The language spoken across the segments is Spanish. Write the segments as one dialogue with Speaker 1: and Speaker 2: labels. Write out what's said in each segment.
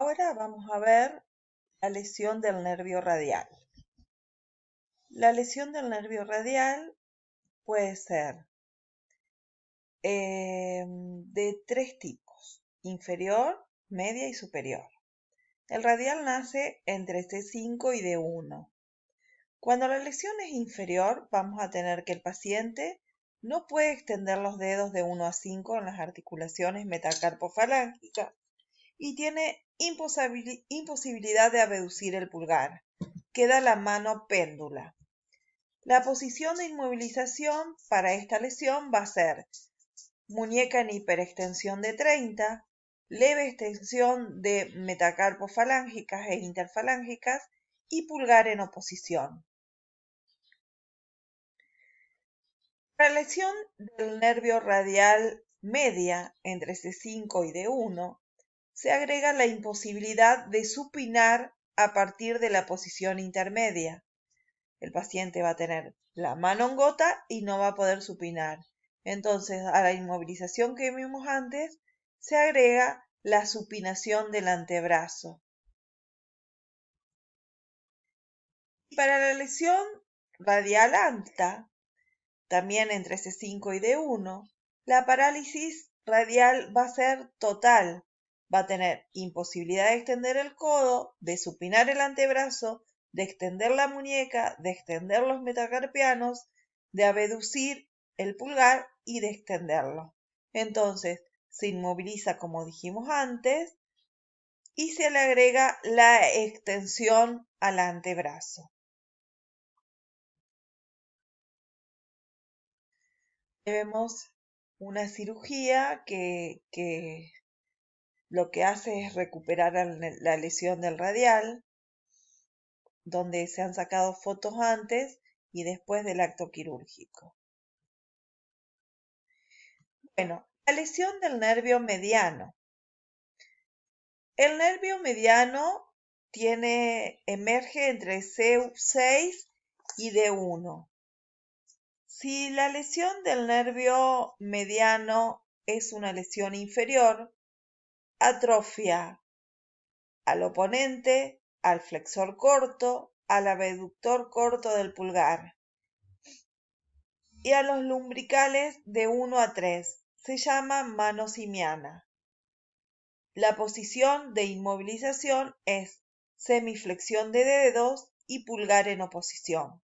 Speaker 1: Ahora vamos a ver la lesión del nervio radial. La lesión del nervio radial puede ser de tres tipos: inferior, media y superior. El radial nace entre C5 y D1. Cuando la lesión es inferior, vamos a tener que el paciente no puede extender los dedos de 1 a 5 en las articulaciones metacarpofalángicas y tiene imposibilidad de abducir el pulgar. Queda la mano péndula. La posición de inmovilización para esta lesión va a ser muñeca en hiperextensión de 30, leve extensión de metacarpofalángicas e interfalángicas y pulgar en oposición. Para la lesión del nervio radial media entre C5 y D1, se agrega la imposibilidad de supinar a partir de la posición intermedia. El paciente va a tener la mano en gota y no va a poder supinar. Entonces, a la inmovilización que vimos antes, se agrega la supinación del antebrazo. Y para la lesión radial alta, también entre C5 y D1, la parálisis radial va a ser total. Va a tener imposibilidad de extender el codo, de supinar el antebrazo, de extender la muñeca, de extender los metacarpianos, de abducir el pulgar y de extenderlo. Entonces, se inmoviliza como dijimos antes y se le agrega la extensión al antebrazo. Vemos una cirugía que lo que hace es recuperar la lesión del radial, donde se han sacado fotos antes y después del acto quirúrgico. Bueno, la lesión del nervio mediano. El nervio mediano emerge entre C6 y D1. Si la lesión del nervio mediano es una lesión inferior, atrofia al oponente, al flexor corto, al abductor corto del pulgar y a los lumbricales de 1 a 3. Se llama mano simiana. La posición de inmovilización es semiflexión de dedos y pulgar en oposición.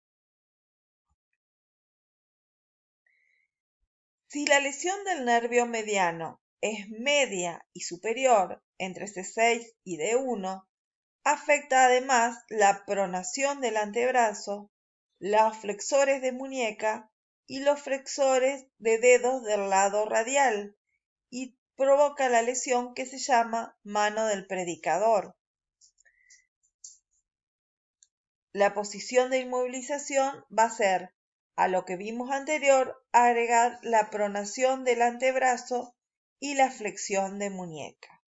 Speaker 1: Si la lesión del nervio mediano es media y superior entre C6 y D1, afecta además la pronación del antebrazo, los flexores de muñeca y los flexores de dedos del lado radial y provoca la lesión que se llama mano del predicador. La posición de inmovilización va a ser, a lo que vimos anterior, agregar la pronación del antebrazo y la flexión de muñeca.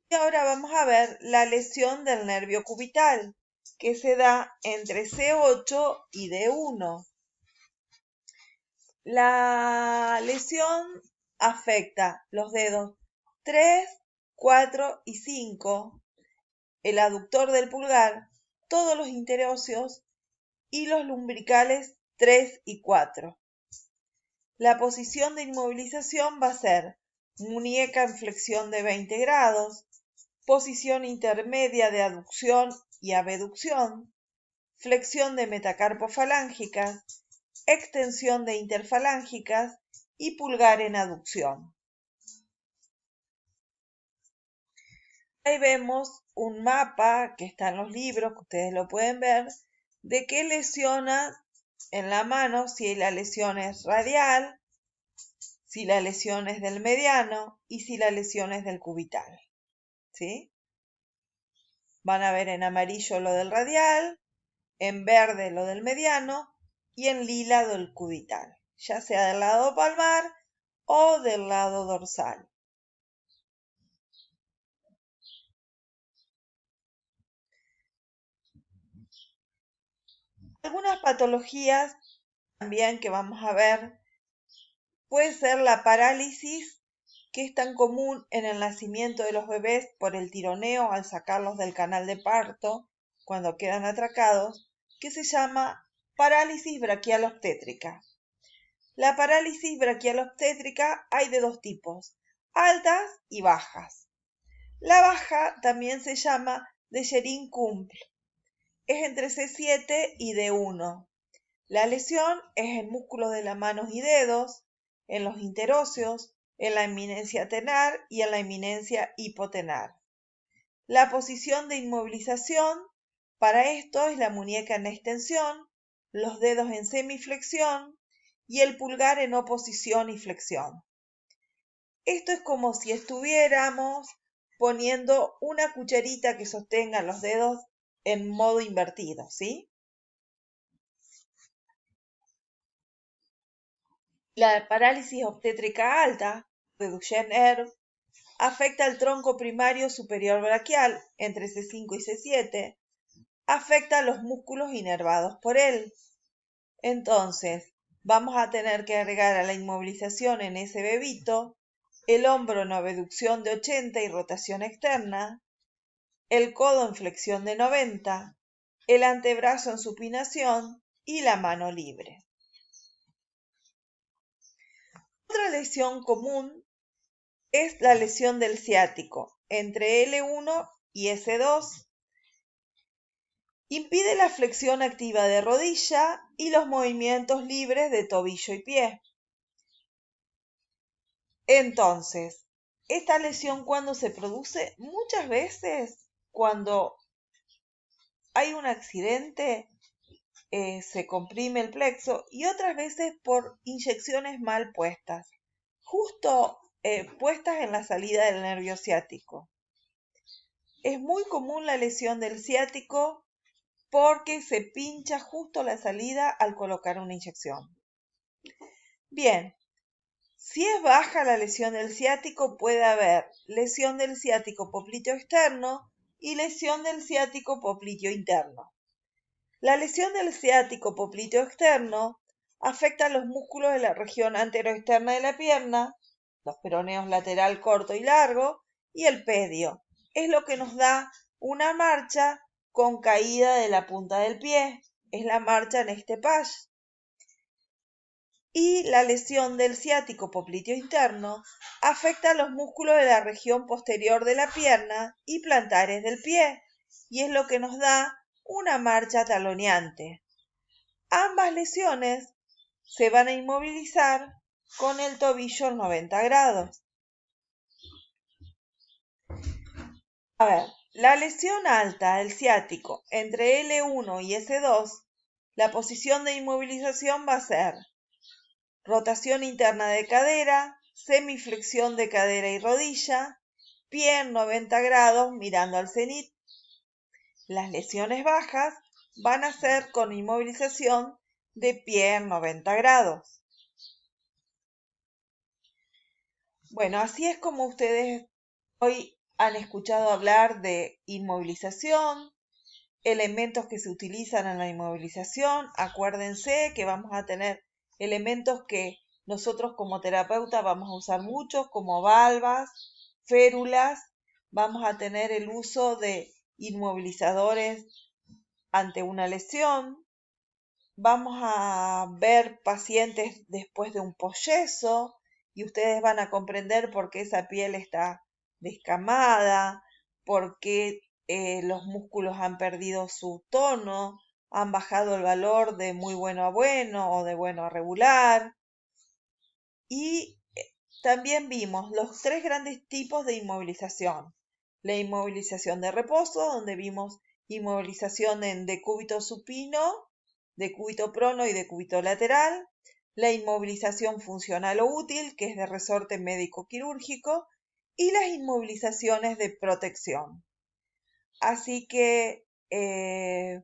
Speaker 1: Y ahora vamos a ver la lesión del nervio cubital, que se da entre C8 y D1. La lesión afecta los dedos 3, 4 y 5, el aductor del pulgar, todos los interóseos y los lumbricales 3 y 4. La posición de inmovilización va a ser muñeca en flexión de 20 grados, posición intermedia de aducción y abducción, flexión de metacarpofalángicas, extensión de interfalángicas y pulgar en aducción. Ahí vemos un mapa que está en los libros, que ustedes lo pueden ver, de qué lesiona en la mano, si la lesión es radial, si la lesión es del mediano y si la lesión es del cubital. ¿Sí? Van a ver en amarillo lo del radial, en verde lo del mediano y en lila lo del cubital, ya sea del lado palmar o del lado dorsal. Algunas patologías también que vamos a ver puede ser la parálisis, que es tan común en el nacimiento de los bebés por el tironeo al sacarlos del canal de parto cuando quedan atracados, que se llama parálisis braquial obstétrica. La parálisis braquial obstétrica hay de dos tipos, altas y bajas. La baja también se llama de Dejerine-Kumple. Es entre C7 y D1. La lesión es en músculos de las manos y dedos, en los interóseos, en la eminencia tenar y en la eminencia hipotenar. La posición de inmovilización para esto es la muñeca en extensión, los dedos en semiflexión y el pulgar en oposición y flexión. Esto es como si estuviéramos poniendo una cucharita que sostenga los dedos en modo invertido, ¿sí? La parálisis obstétrica alta, de Duchenne-Erbe, afecta al tronco primario superior braquial, entre C5 y C7, afecta a los músculos inervados por él. Entonces, vamos a tener que agregar a la inmovilización en ese bebito el hombro en abducción de 80 y rotación externa, el codo en flexión de 90, el antebrazo en supinación y la mano libre. Otra lesión común es la lesión del ciático entre L1 y S2. Impide la flexión activa de rodilla y los movimientos libres de tobillo y pie. Entonces, esta lesión, ¿cuándo se produce? Muchas veces cuando hay un accidente, se comprime el plexo, y otras veces por inyecciones mal puestas, justo puestas en la salida del nervio ciático. Es muy común la lesión del ciático porque se pincha justo la salida al colocar una inyección. Bien, si es baja la lesión del ciático, puede haber lesión del ciático popliteo externo y lesión del ciático popliteo interno. La lesión del ciático popliteo externo afecta a los músculos de la región anteroexterna de la pierna, los peroneos lateral corto y largo, y el pedio. Es lo que nos da una marcha con caída de la punta del pie. Es la marcha en este page. Y la lesión del ciático popliteo interno afecta a los músculos de la región posterior de la pierna y plantares del pie, y es lo que nos da una marcha taloneante. Ambas lesiones se van a inmovilizar con el tobillo en 90 grados. A ver, la lesión alta del ciático entre L1 y S2, la posición de inmovilización va a ser rotación interna de cadera, semiflexión de cadera y rodilla, pie en 90 grados mirando al cenit. Las lesiones bajas van a ser con inmovilización de pie en 90 grados. Bueno, así es como ustedes hoy han escuchado hablar de inmovilización, elementos que se utilizan en la inmovilización. Acuérdense que vamos a tener elementos que nosotros como terapeuta vamos a usar mucho, como valvas, férulas. Vamos a tener el uso de inmovilizadores ante una lesión. Vamos a ver pacientes después de un posyeso y ustedes van a comprender por qué esa piel está descamada, por qué los músculos han perdido su tono, han bajado el valor de muy bueno a bueno o de bueno a regular. Y también vimos los tres grandes tipos de inmovilización. La inmovilización de reposo, donde vimos inmovilización en decúbito supino, decúbito prono y decúbito lateral. La inmovilización funcional o útil, que es de resorte médico-quirúrgico. Y las inmovilizaciones de protección. Así que de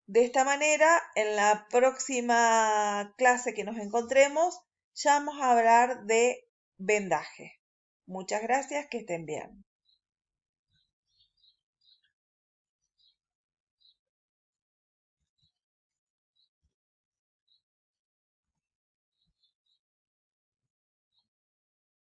Speaker 1: esta manera, en la próxima clase que nos encontremos, ya vamos a hablar de vendaje. Muchas gracias, que estén bien.